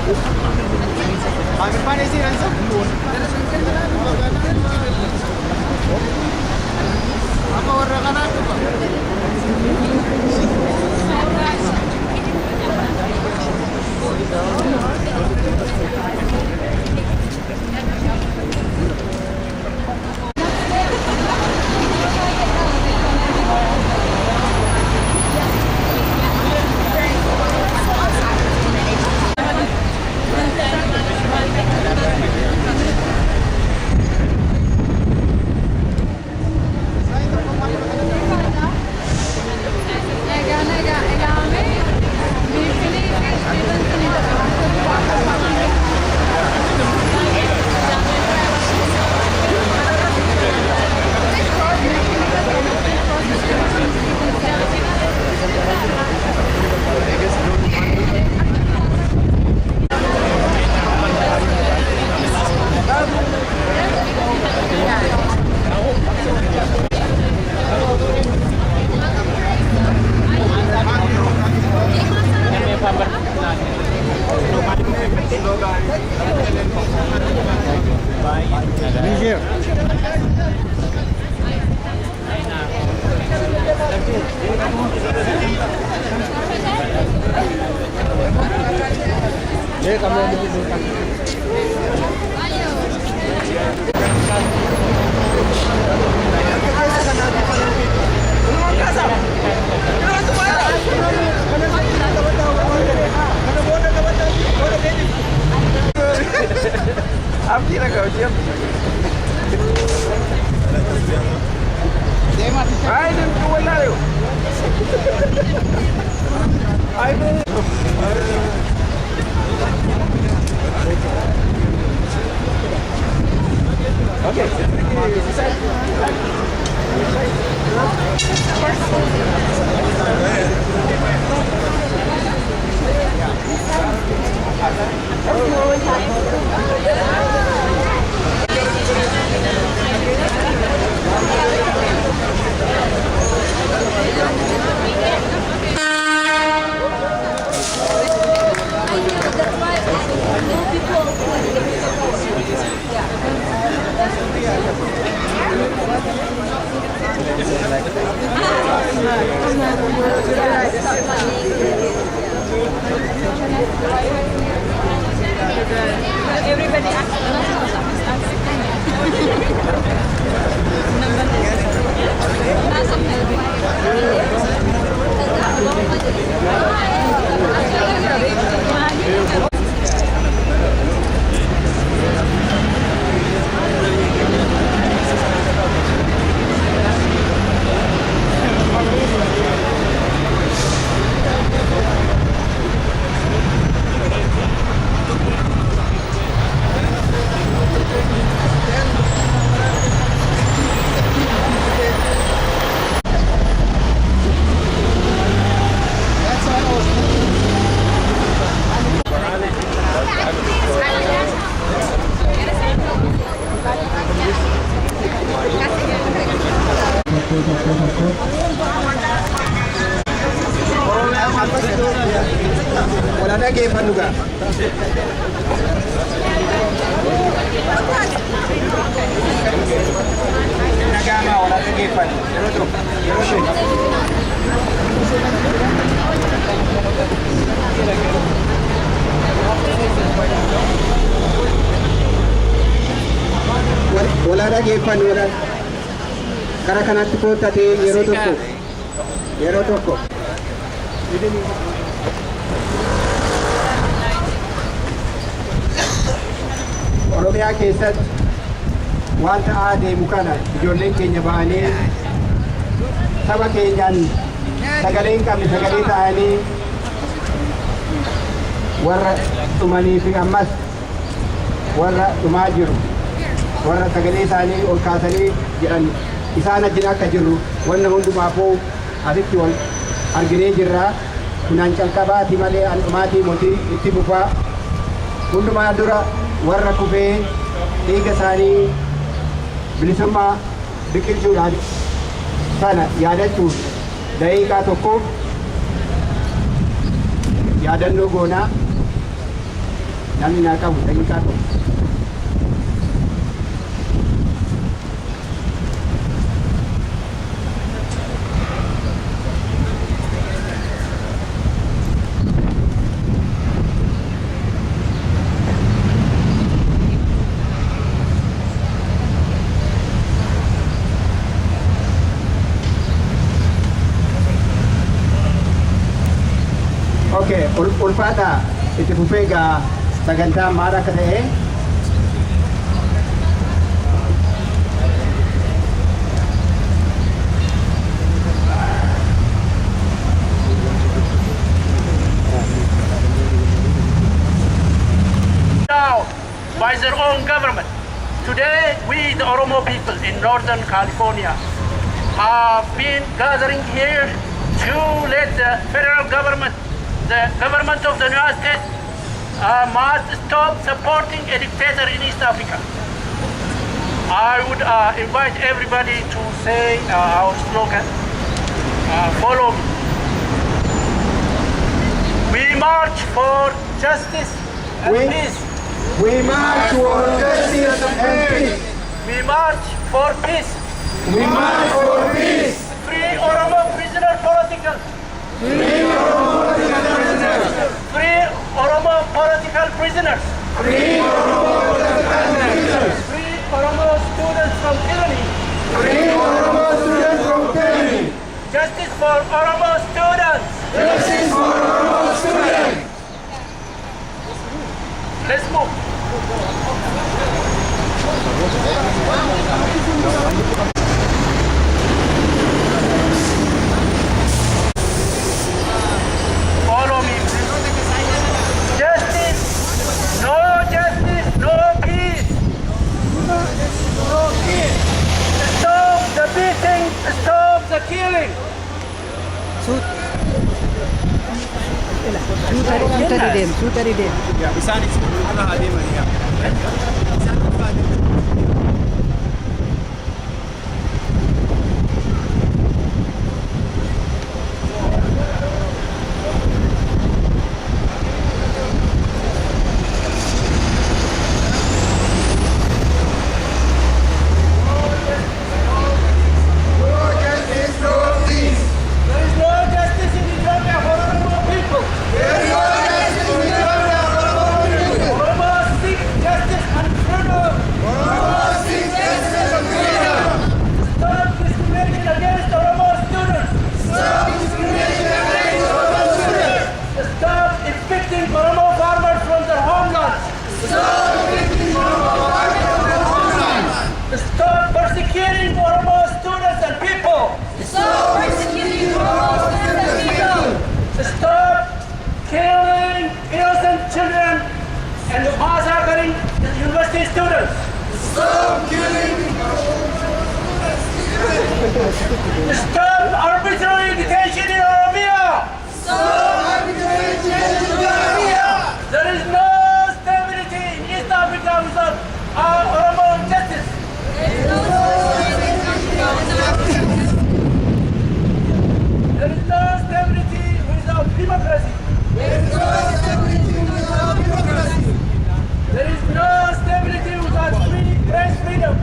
Kami pa rin silang sa buwan. Apa warna ka na ito ba? Everybody Wala na game juga. Nagama wala na game pan. Wala na game pan wala. Kara kanatti ko tate yero tokko. Oromiyaa keessatti wanta adeemu kana ijoolleen keenya ba'anii saba keenyaan sagalee hin qabne sagalee ta'anii warra dhumanii fi ammas warra dhumaa jiru warra sagalee isaanii ol kaasanii jedhan isaan ajjina akka jirru wanna hundumaafuu asitti wal arginee jirra. Kunaan calqabaati malee an dhumaatii mootii itti fufaa hundumaa dura warra kufee dhiiga isaanii bilisummaa biqilchuudhaan sana yaadachuuf daqiiqaa tokkoof yaadannoo goonaa. namni naa qabu daqiiqaa tokko. Okay, ulfaadha itti fufee egaa sagantaa maal akka ta'e now by their own government. Today, we, the Oromo people in Northern California, have been gathering here to let the federal government, the government of the United States, must stop supporting a dictator in East Africa. I would invite everybody to say our slogan, follow me. We march for justice and peace. We march for justice and peace. We march for peace. We march for peace. Free Oromo prisoner political. Free Oromo political prisoners. Free Oromo political prisoners. Free Oromo political prisoners. Free Oromo students from tyranny. Free Oromo students from tyranny. Justice for Oromo students. Justice for Oromo students. Let's move. Follow me. Justice, no peace. No peace. Stop the beating, stop the killing. Shoot at it. Isaan isin adeeman There is no justice in Ethiopia for Oromo people. Oromo seek justice and freedom. Stop discriminating against Oromo students. Stop evicting Oromo farmers from their homelands. Stop persecuting Oromo students and people. Stop killing innocent children and massacring the university students. Stop arbitrary detention in Oromia. There is no stability in East Africa without Oromo justice. There is no stability without democracy. There is no stability without press freedom.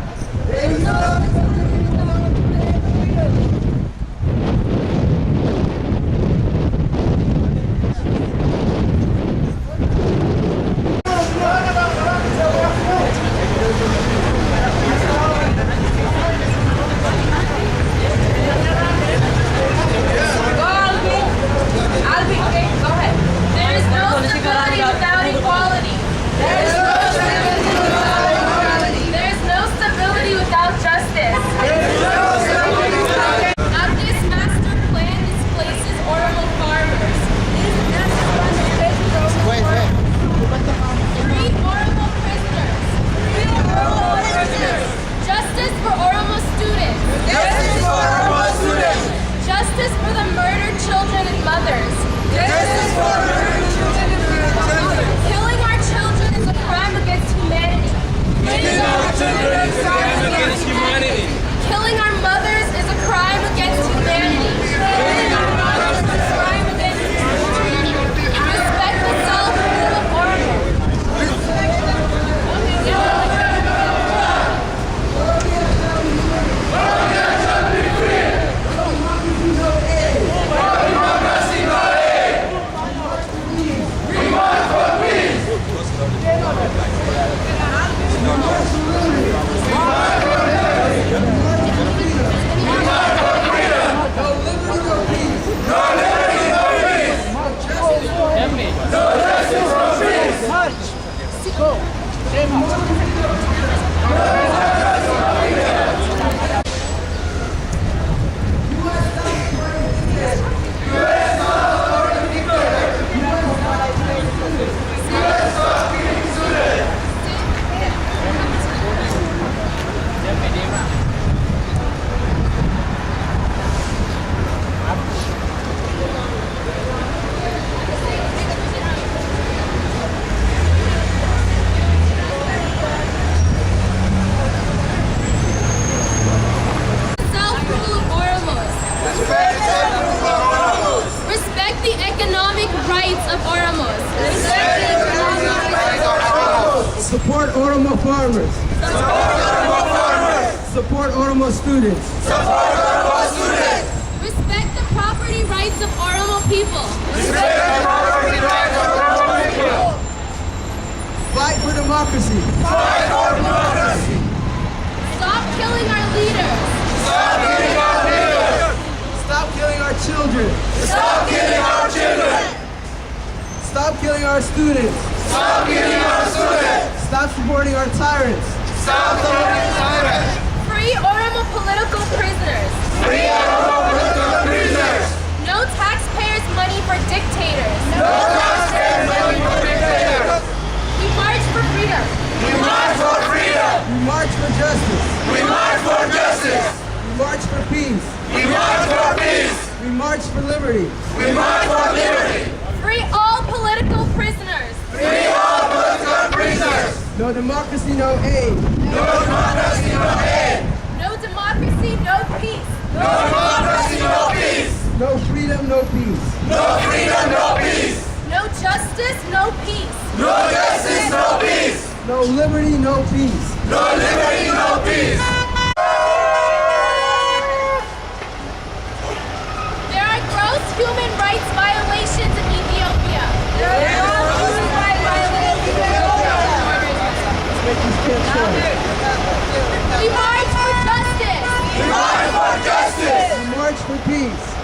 Support Oromo farmers. Support Oromo students. Respect the property rights of Oromo people. Fight for democracy. Stop killing our leaders. Stop killing our children. Stop killing our students. Stop supporting our tyrants. Free Oromo political prisoners. No taxpayers' money for dictators. We march for freedom. We march for justice. We march for peace. We march for liberty. Free all political prisoners. No democracy, no aid. No democracy, no peace. No freedom, no peace. No justice, no peace. No liberty, no peace. There are gross human rights violations in Ethiopia. We march for justice.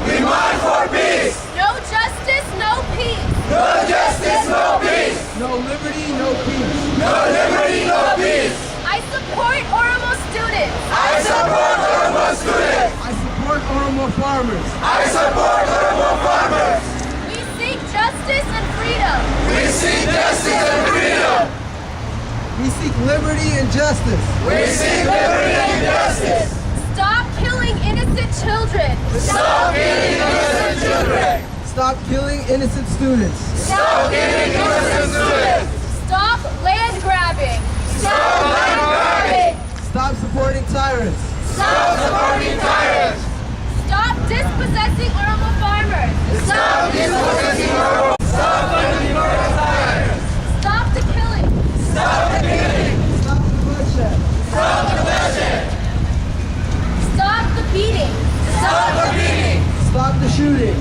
We march for peace. No justice, no peace. No liberty, no peace. I support Oromo students. I support Oromo farmers. We seek justice and freedom. We seek liberty and justice. Stop killing innocent children. Stop killing innocent students. Stop land grabbing. Stop supporting tyrants. Stop dispossessing Oromo farmers. Stop the killing. Stop the bloodshed. Stop the beating. Stop the shooting.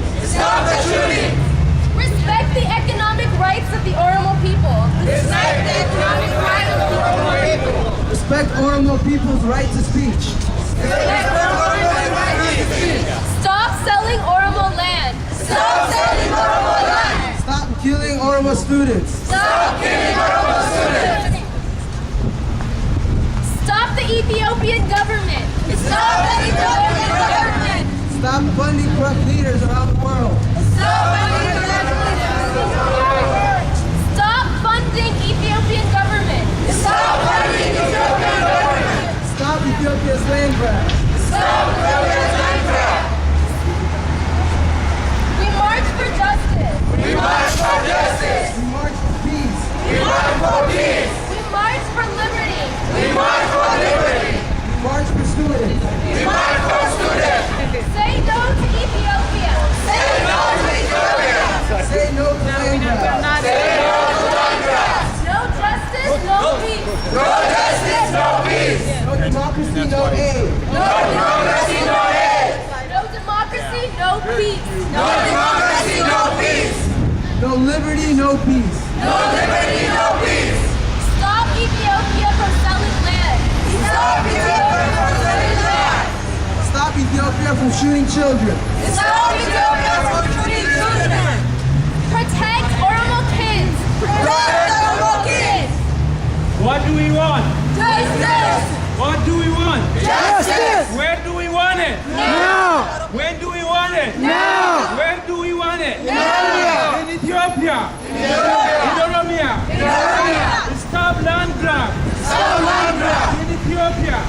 Respect the economic rights of the Oromo people. Respect Oromo people's right to speech. Stop selling Oromo land. Stop killing Oromo students. Stop the Ethiopian government. Stop funding corrupt leaders around the world. Stop funding Ethiopian government. Stop Ethiopia's land grab. We march for justice. We march for peace. We march for liberty. We march for students. Say no to Ethiopia. Say no to land grab. No justice, no peace. No democracy, no aid. No democracy, no peace. No liberty, no peace. Stop Ethiopia from selling land. Stop Ethiopia from shooting children. Protect Oromo kids. What do we want? Justice. What do we want? Justice! Where do we want it? Now! When do we want it? Now! Where do we want it? Now! In Ethiopia. In Oromia. Stop land grab. In Ethiopia.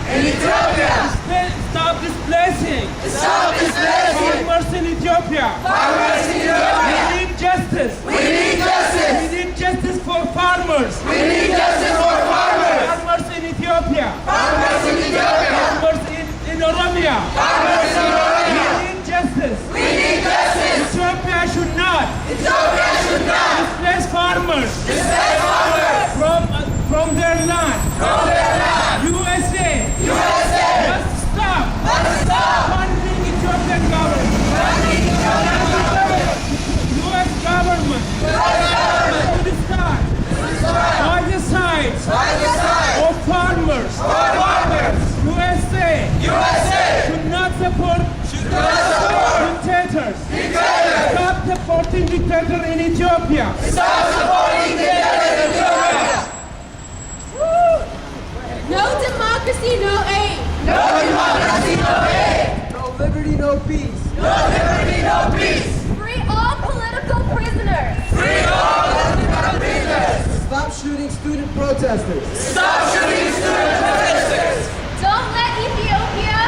Stop displacing. Farmers in Ethiopia. We need justice. We need justice for farmers. Farmers in Ethiopia. Farmers in Oromia. We need justice. Ethiopia should not displace farmers from their land. Ethiopia. No democracy, no aid. No liberty, no peace. Free all political prisoners. Stop shooting student protesters. Don't let Ethiopia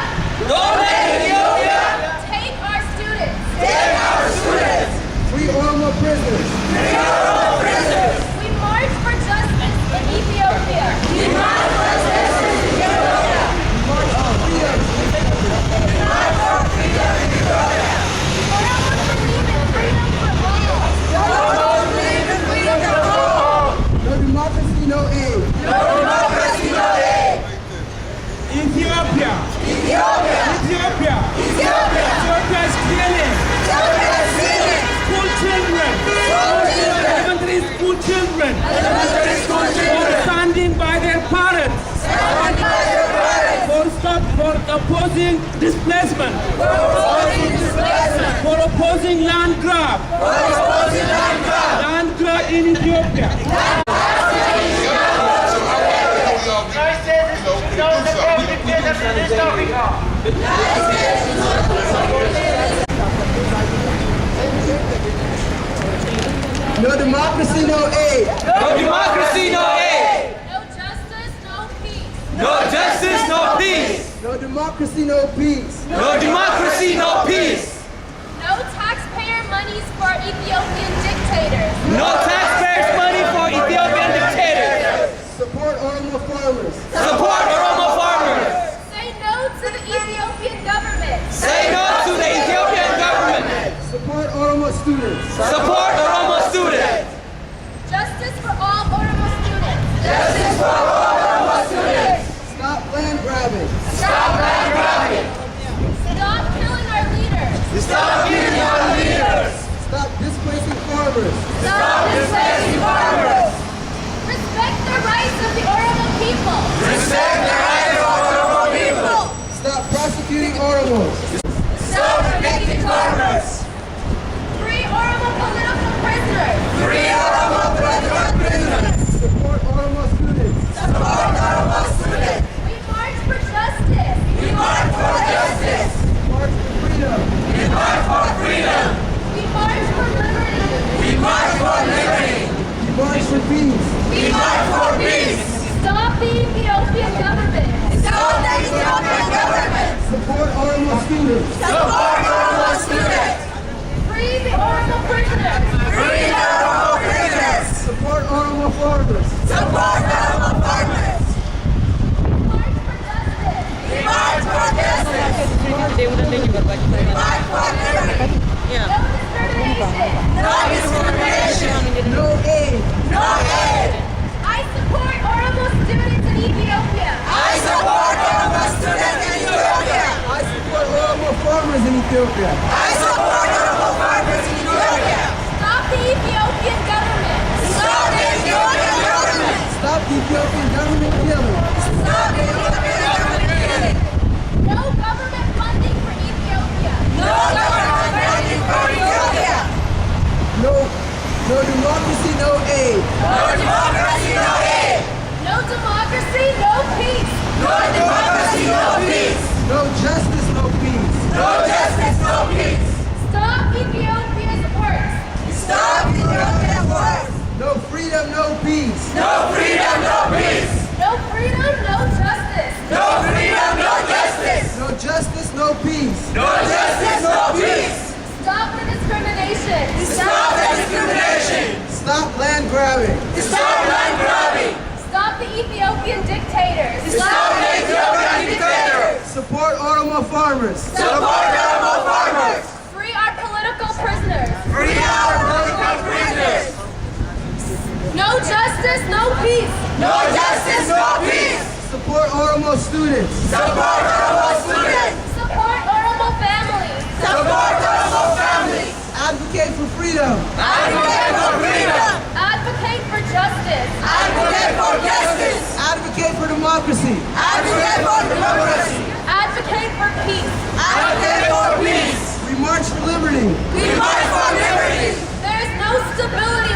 take our students. Free Oromo prisoners. We march for justice in Ethiopia. Oromos believe in freedom for all. No democracy, no aid. Ethiopia. Ethiopia is killing school children. Elementary school children. For standing by their parents. For opposing displacement. For opposing land grab. Land grab in Ethiopia. No democracy, no aid. No justice, no peace. No democracy, no peace. No taxpayer monies for Ethiopian dictators. Support Oromo farmers. Say no to the Ethiopian government. Support Oromo students. Justice for all Oromo students. Stop land grabbing. Stop killing our leaders. Stop displacing farmers. Respect the rights of the Oromo people. Stop prosecuting Oromos. Free Oromo political prisoners. Support Oromo students. We march for justice. March for freedom. We march for liberty. March for peace. Stop the Ethiopian government. Support Oromo students. Free the Oromo prisoners. Support Oromo farmers. March for justice. No discrimination. No aid. I support Oromo students in Ethiopia. I support Oromo farmers in Ethiopia. Stop the Ethiopian government. Stop the Ethiopian government killing. No government funding for Ethiopia. No democracy, no aid. No democracy, no peace. No justice, no peace. Stop Ethiopia's works. No freedom, no peace. No freedom, no justice. No justice, no peace. Stop the discrimination. Stop land grabbing. Stop the Ethiopian dictators. Support Oromo farmers. Free our political prisoners. No justice, no peace. Support Oromo students. Support Oromo families. Advocate for freedom. Advocate for justice. Advocate for democracy. Advocate for peace. We march for liberty. There is no stability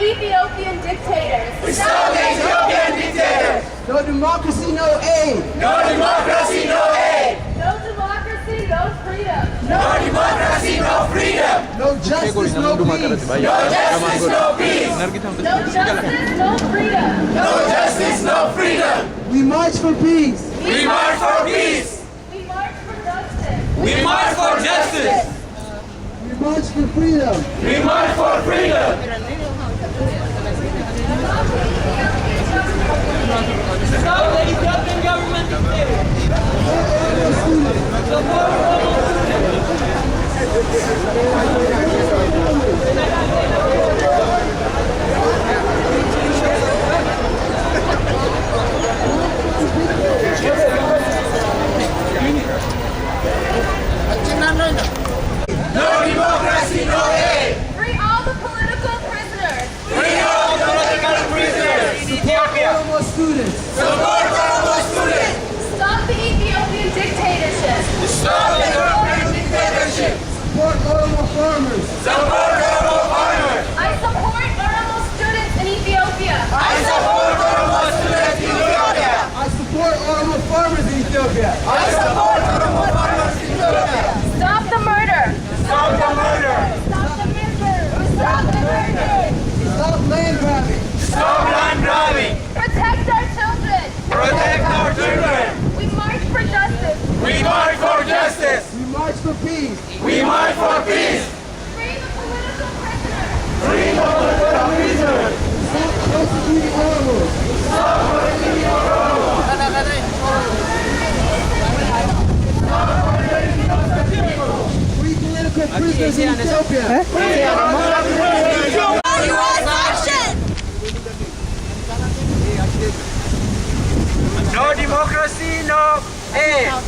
Ethiopian dictators. Stop Ethiopian dictators. No democracy, no aid. No democracy, no aid. No democracy, no freedom. No democracy, no freedom. No justice, no peace. No justice, no peace. No justice, no freedom. No justice, no freedom. We march for peace. We march for peace. We march for justice. We march for justice. We march for freedom. We march for freedom. Stop the Ethiopian government dictator. No democracy, no aid. Free all the political prisoners. Free all political prisoners. Ethiopia. Oromo students. Support Oromo students. Stop the Ethiopian dictatorship. Stop the Ethiopian dictatorship. Support Oromo farmers. Support Oromo farmers. I support Oromo students in Ethiopia. I support Oromo students in Ethiopia. I support Oromo farmers in Ethiopia. I support Oromo farmers in Ethiopia. Stop the murder. Stop the murder. Stop the murder. Stop the murder. Stop land grabbing. Stop land grabbing. Protect our children. Protect our children. We march for justice. We march for justice. We march for peace. We march for peace. Free the political prisoners. Free the political prisoners. Stop persecuting Oromos. Free political prisoners in Ethiopia. No democracy, no aid. No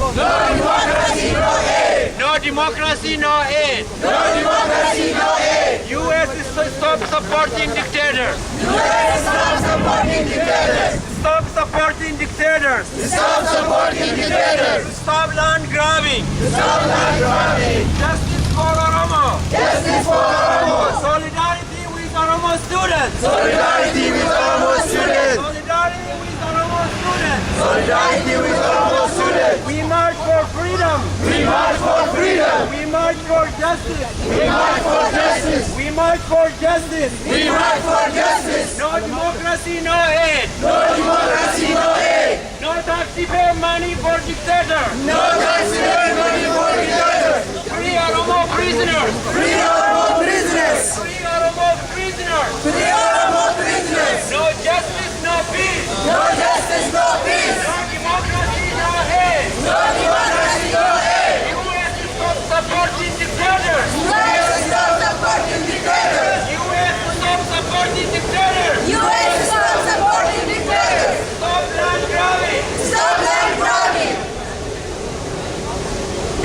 democracy, no aid. No democracy, no aid. No democracy, no aid. U.S. is stop supporting dictators. U.S. stop supporting dictators. Stop supporting dictators. Stop supporting dictators. Stop land grabbing. Stop land grabbing. Justice for Oromo. Justice for Oromo. Solidarity with Oromo students. Solidarity with Oromo students. Solidarity with Oromo students. Solidarity with Oromo students. We march for freedom. We march for freedom. We march for justice. We march for justice. We march for justice. We march for justice. No democracy, no aid. No democracy, no aid. No taxpayer money for dictators. No taxpayer money for dictators. Free Oromo prisoners. Free Oromo prisoners. Free Oromo prisoners. Free Oromo prisoners. No justice, no peace. No justice, no peace. No democracy, no aid. No democracy, no aid. U.S. is stop supporting dictators. U.S. stop supporting dictators. U.S. stop supporting dictators. U.S. stop supporting dictators. Stop land grabbing. Stop land grabbing.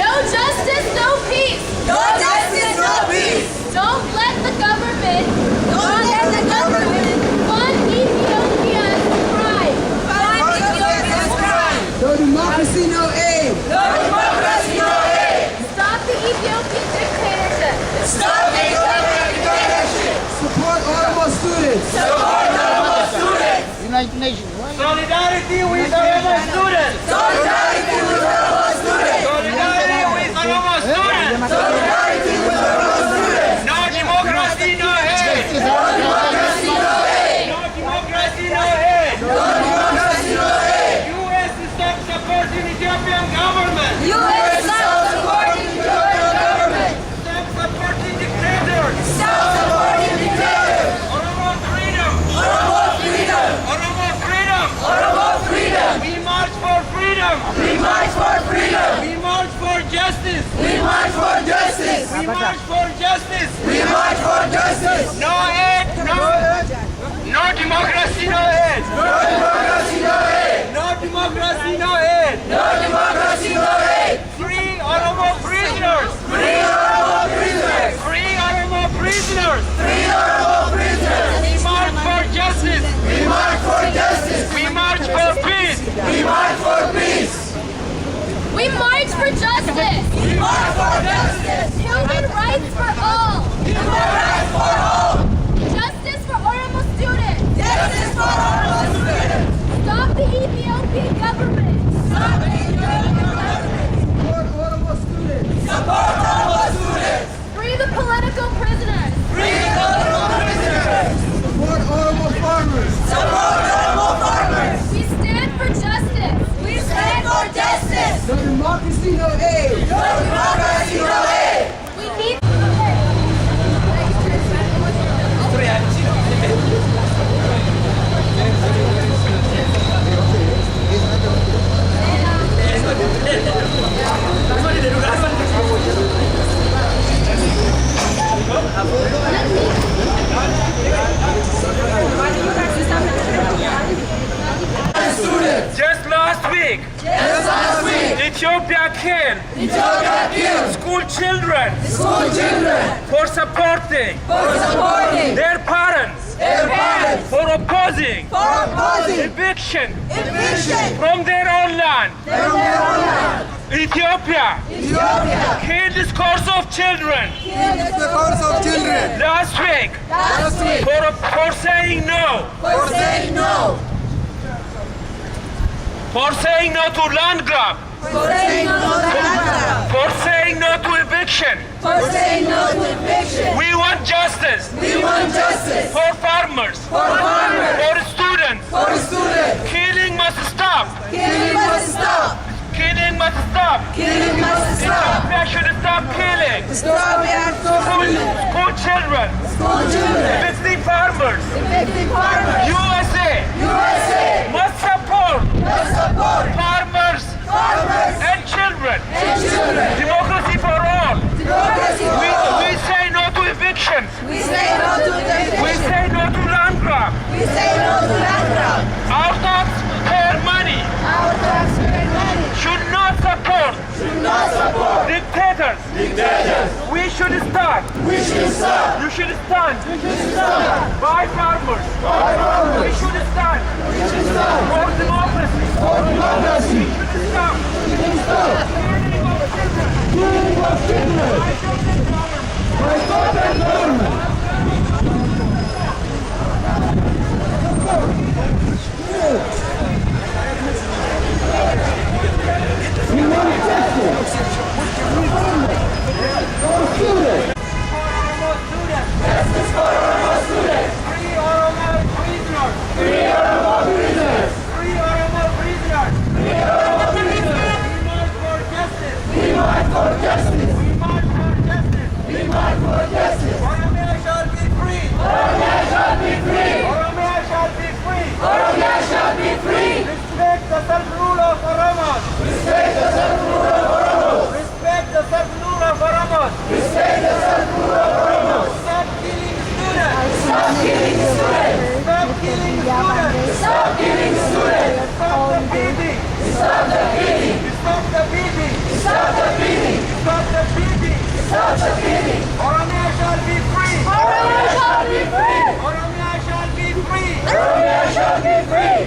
No justice, no peace. No justice, no peace. Don't let the government Don't let the government fund Ethiopia's crime. fund Ethiopia's crime. No democracy, no aid. No democracy, no aid. Stop the Ethiopian dictatorship. Stop the Ethiopian dictatorship. Support Oromo students. Support Oromo students. Solidarity with Oromo students. Solidarity with Oromo students. Solidarity with Oromo students. Solidarity with Oromo students. No democracy, no aid. No democracy, no aid. No democracy, no aid. No democracy, no aid. U.S. is stop supporting Ethiopian government. U.S. stop supporting Ethiopian government. Stop supporting dictators. Stop supporting dictators. Oromo freedom. Oromo freedom. Oromo freedom. Oromo freedom. We march for freedom. We march for freedom. We march for justice. We march for justice. We march for justice. We march for justice. No aid. No democracy, no aid. No democracy, no aid. No democracy, no aid. No democracy, no aid. Free Oromo prisoners. Free Oromo prisoners. Free Oromo prisoners. Free Oromo prisoners. We march for justice. We march for justice. We march for peace. We march for peace. We march for justice. We march for justice. Human rights for all. Human rights for all. Justice for Oromo opposing eviction from their own land. Ethiopia killed scores of children last week for saying no. For saying no to land grab. For saying no to eviction. We want justice. For farmers. For students. Killing must stop. Killing must stop. Ethiopia should stop killing. School children. Evicting farmers. USA must support farmers and children. Democracy for all. We say no to eviction. We say no to land grab. Our taxpayer money should not support dictators. We should stand. You should stand. By farmers. We should stand. For democracy. We should stop. Respect the self-rule of Oromos. Respect the self-rule of Oromos. Respect the self-rule of Oromos. Respect the self-rule of Oromos. Stop killing students. Stop killing students. Stop killing students. Stop killing students. Stop the beating. Stop the beating. Stop the beating. Stop the beating. Stop the beating. Stop the beating. Oromia shall be free. Oromia shall be free. Oromia shall be free. Oromia shall be free.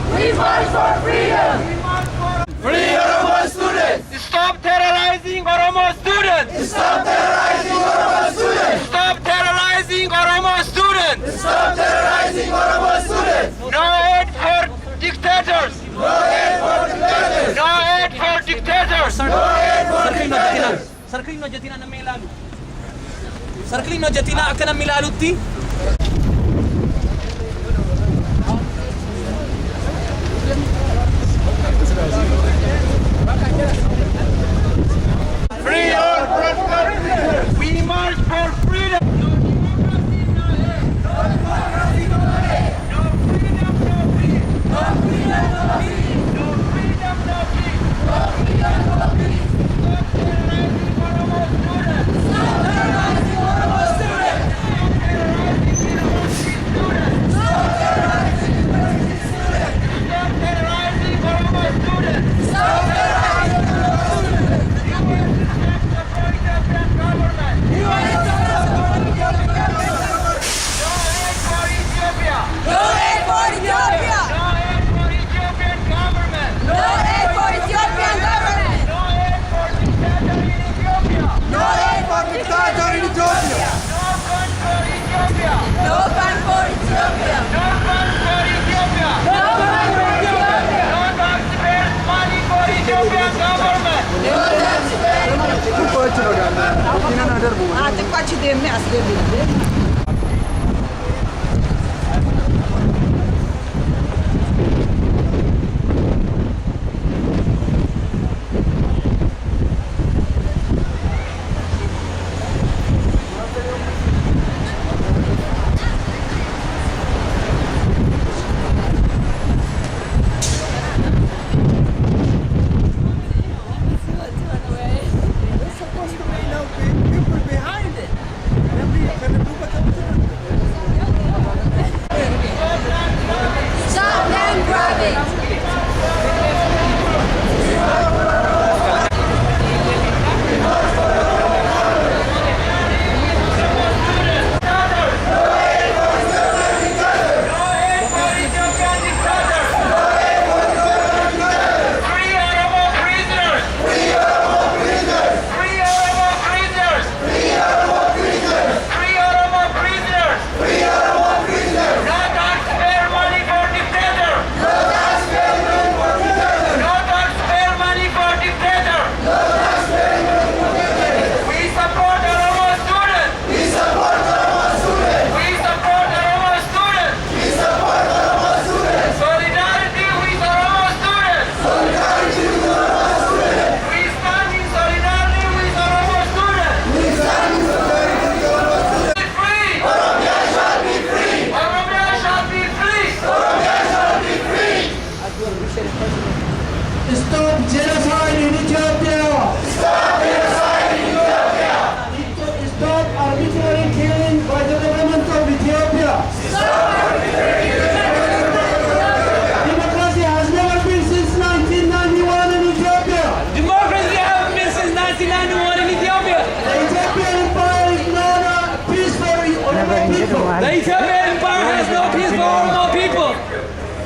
We march for freedom! We march for free Oromo students! Stop terrorizing Oromo students! Stop terrorizing Oromo students! Stop terrorizing Oromo students! Stop terrorizing Oromo students! No aid for dictators! No aid for dictators! No aid for dictators! No aid for dictators! Sarkling no jatina na milalu. Sarkling no jatina akka na milalutti. Free or prosperity! We march for freedom! No democracy, no aid! No democracy, no aid! No freedom, no peace! No freedom, no peace! No freedom, no peace! No freedom, no peace! Stop terrorizing Oromo students! Stop terrorizing university students! Stop terrorizing Oromo students! Stop terrorizing Oromo students! No aid for Ethiopia! No aid for Ethiopian government! No aid for Ethiopian government! No aid for dictator in Ethiopia! No aid for dictator in Ethiopia! No fund for Ethiopia! No fund for Ethiopia! No fund for Ethiopia! No fund for Ethiopia! No taxpayers' money for Ethiopian government! No taxpayers' money! There's supposed to be no people behind it. Can we do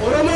Oromo